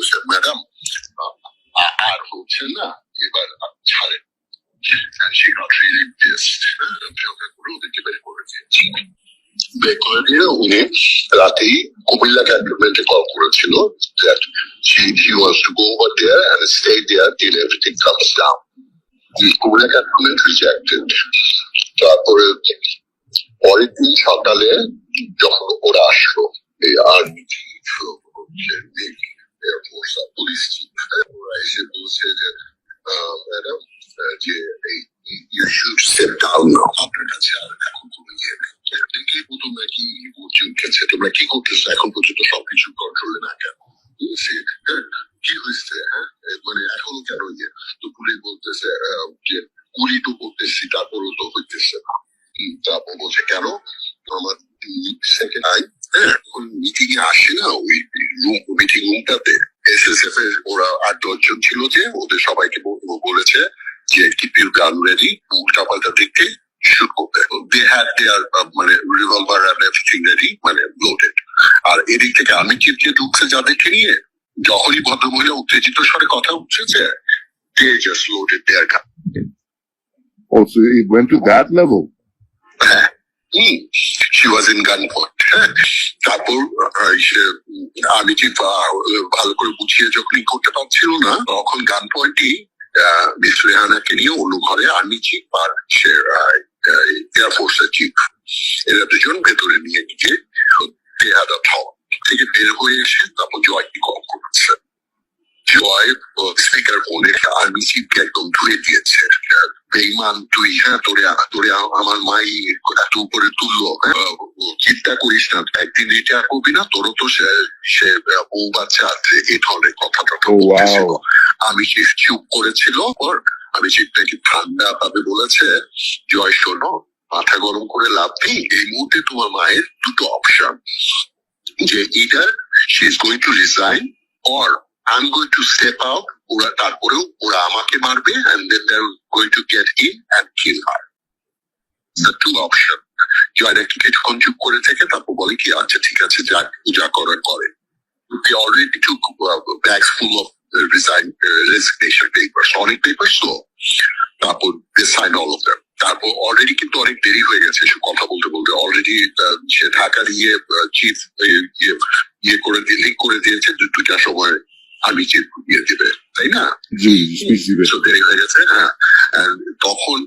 বলতেছে ম্যাডাম আর হচ্ছে না, এবার ছাড়েন। She got really pissed. ওদেরকে বের করে দিয়েছি। বের করে দিয়ে উনি রাতেই কুমিল্লা ক্যান্টনমেন্টে কল করেছিল that he wants to go over there and stay there till everything comes down. Comilla cantonment rejected. তারপরে পরের দিন সকালে যখন ওরা আসলো, এই আর্মি এয়ারফোর্স পুলিশ ওরা এসে বলছে যে ম্যাডাম যে এই you should step down now, আপনার কাছে আর এখন কোনো ইয়ে নেই। দেখি প্রথম নাকি উঠেছে, তোমরা কি করতেছো এখন পর্যন্ত সবকিছু কন্ট্রোলে না কেন? কি হয়েছে? হ্যাঁ, মানে এখনো কেন ইয়ে? তো পুলিশ বলতেছে যে গুলি তো করতেছি তারপরও তো হইতেছে না। তারপর বলছে কেন? আমার সেকেন্ড এখন মিটিং এ আসে না, ওই মিটিং রুমটাতে SSF এর ওরা 8-10 জন ছিল, যে ওদের সবাইকে বলেছে যে কিপ ইউর গান রেডি, উল্টাপাল্টা দিকে শুট করতে। দে হ্যাড দেয়ার মানে রিভলভার এন্ড এভরিথিং রেডি, মানে লোডেড। আর এদিক থেকে আমি চিপকে ঢুকছে যাদেরকে নিয়ে, যখনই ভদ্রমহিলা উত্তেজিত স্বরে কথা উঠেছে, they just loaded their gun. Oh, so it went to that level? She was in gunpoint. তারপর আমি যে ভালো করে বুঝিয়ে যখনই করতে পারছিল না, তখন গান পয়েন্টই মিস রেহানাকে নিয়ে অন্য ঘরে আর্মি চিফ আর এয়ারফোর্সের চিফ, এরা দুজন ভেতরে নিয়ে গিয়ে তেহাদা থপ থেকে বের হয়ে এসে তারপর জয়কে কল করেছে। জয় স্পিকার ফোনে আর্মি চিফকে একদম ধুয়ে দিয়েছে, বেইমান তুই, হ্যাঁ তোরে আমার মাই এত উপরে তুললো, চিন্তা করিস না, একদিন রিটায়ার করবি না, তোরও তো সে বউ বাচ্চা আছে, এই ধরনের কথাটা বলতেছিল। আমি চিফ চুপ করেছিল, আমি চিফটাকে ঠান্ডা ভাবে বলেছে জয় শোনো, মাথা গরম করে লাভ নেই, এই মুহূর্তে তোমার মায়ের দুটো অপশন, যে either she is going to resign or I'm going to step out, ওরা তারপরেও ওরা আমাকে মারবে, and then they're going to get in and kill her. The two option. জয়রা কিছুক্ষণ চুপ করে থেকে তারপর বলে কি আচ্ছা ঠিক আছে, যা পূজা করার করে। We already took bags full of resignation papers, অনেক papers, so তারপর they signed all of them. তারপর অলরেডি কিন্তু অনেক দেরি হয়ে গেছে এসব কথা বলতে বলতে। অলরেডি সে ঢাকার চিফ ইয়ে করে লিঙ্ক করে দিয়েছে 2টার সময় আর্মি চিফ ইয়ে দিবে, তাই না? দেরি হয়ে গেছে। হ্যাঁ, তখন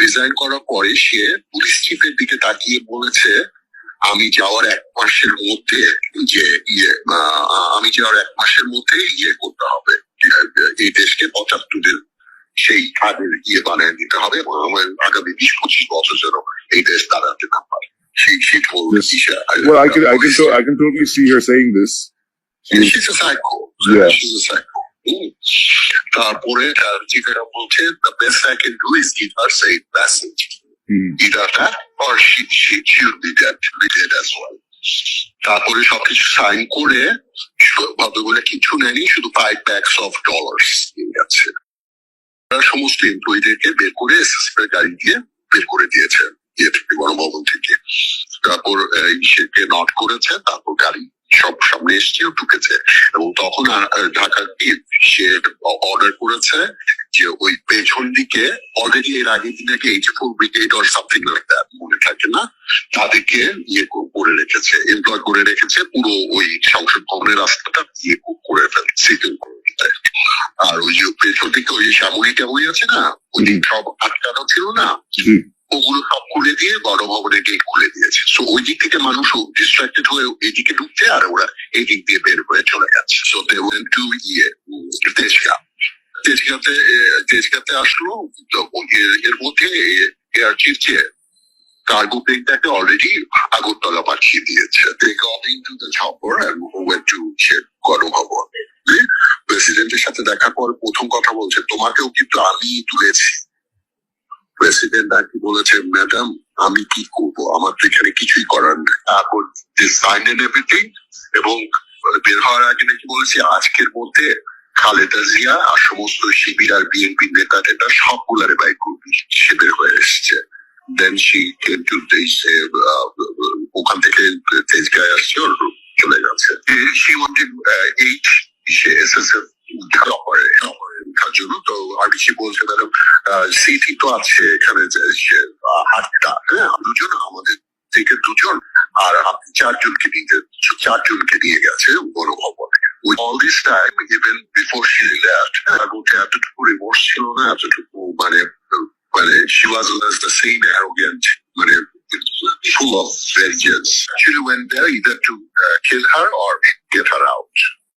রিজাইন করার পরে সে পুলিশ চিফের দিকে তাকিয়ে বলেছে আমি যাওয়ার 1 মাসের মধ্যে যে আমি যাওয়ার 1 মাসের মধ্যে ইয়ে করতে হবে, এই দেশকে 75 সেই আগের বানিয়ে দিতে হবে, এবং আমার আগামী 20-25 বছর যেন এই দেশ দাঁড়াতে না পারে। She told Isha. Well, I can totally see her saying this. She's a psycho. Yeah. She's a psycho. তারপরে চিফেরা বলছে the best I can do is give her safe message. Either that or she should be dead as well. তারপরে সবকিছু sign করে ভদ্রমহিলা কিছু নেয়নি, শুধু $5 lakhs নিয়ে গেছে। সমস্ত এমপ্লয়ীদেরকে বের করে SSF এর গাড়ি দিয়ে বের করে দিয়েছে গণভবন থেকে। তারপর সেকে নট করেছে, তারপর গাড়ি সব সামনে এসছে, ঢুকেছে, এবং তখন ঢাকা সে অর্ডার করেছে যে ওই পেছন দিকে অলরেডি এর আগের দিন নাকি 84 brigade or something like that, মনে থাকে না, তাদেরকে ইয়ে করে রেখেছে, এমপ্লয় করে রেখেছে, পুরো ওই সংসদ ভবনের রাস্তাটা ইয়ে করে ফেলছে। আর ওই যে পেছন দিকে ওই সাময়িক আছে না, ওই সব আটকানো ছিল না, ওগুলো সব খুলে দিয়ে গণভবনের গেট খুলে দিয়েছে। সো ওই দিক থেকে মানুষ ডিস্ট্রাক্টেড হয়ে এইদিকে ঢুকছে, আর ওরা এই দিক দিয়ে বের হয়ে চলে যাচ্ছে। সো দে ওয়েন্ট টু তেজগাঁতে আসলো। এর মধ্যে এয়ার চিফ যে কার্গো প্লেনটাকে অলরেডি আগরতলা পাঠিয়ে দিয়েছে। They got into the chopper and went to Ganabhaban. প্রেসিডেন্টের সাথে দেখার পর প্রথম কথা বলছে তোমাকেও কিন্তু আমি তুলেছি। প্রেসিডেন্ট আর কি বলেছে, ম্যাডাম আমি কি করবো, আমার তো এখানে কিছুই করার নেই। তারপর সাইন এন্ড এভরিথিং, এবং বের হওয়ার আগে নাকি বলেছি আজকের মধ্যে খালেদা জিয়া আর সমস্ত শিবির আর বিএনপি নেতা টেতা সবগুলারে বাই করবি। সে বের হয়ে এসছে। দেন শি কেম টু ওখান থেকে তেজগাঁয়ে আসছে, চলে গেছে। She wanted 8 সে এসএসএফ করে তার জন্য। তো RBC বলছে ম্যাডাম সিটি তো আছে এখানে, যে সে 8টা, হ্যাঁ দুজন আমাদের থেকে 2জন, আর আপনি 4জনকে নিয়ে গেছে গণভবনে। With all this time, even before she left, তার মধ্যে এতটুকু রিমোর্স ছিল না, এতটুকু মানে she was the same arrogant, মানে full of vengeance. She went there either to kill her or get her out.